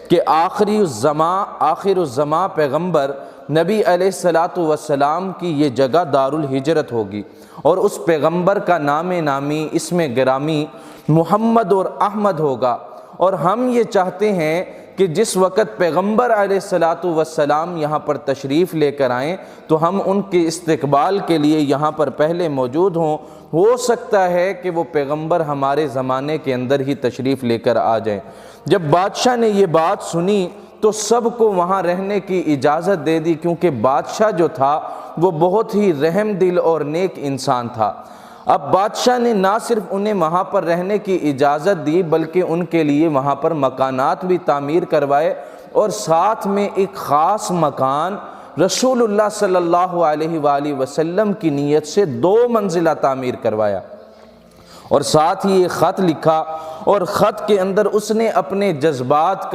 کہ آخر الزماں پیغمبر نبی علیہ الصلاۃ والسلام کی یہ جگہ دارالہجرت ہوگی، اور اس پیغمبر کا نام نامی اسم گرامی محمد اور احمد ہوگا۔ اور ہم یہ چاہتے ہیں کہ جس وقت پیغمبر علیہ الصلاۃ والسلام یہاں پر تشریف لے کر آئیں تو ہم ان کے استقبال کے لیے یہاں پر پہلے موجود ہوں۔ ہو سکتا ہے کہ وہ پیغمبر ہمارے زمانے کے اندر ہی تشریف لے کر آ جائیں۔ جب بادشاہ نے یہ بات سنی تو سب کو وہاں رہنے کی اجازت دے دی، کیونکہ بادشاہ جو تھا وہ بہت ہی رحم دل اور نیک انسان تھا۔ اب بادشاہ نے نہ صرف انہیں وہاں پر رہنے کی اجازت دی بلکہ ان کے لیے وہاں پر مکانات بھی تعمیر کروائے، اور ساتھ میں ایک خاص مکان رسول اللہ صلی اللہ علیہ وآلہ وسلم کی نیت سے 2 منزلہ تعمیر کروایا، اور ساتھ ہی ایک خط لکھا، اور خط کے اندر اس نے اپنے جذبات کا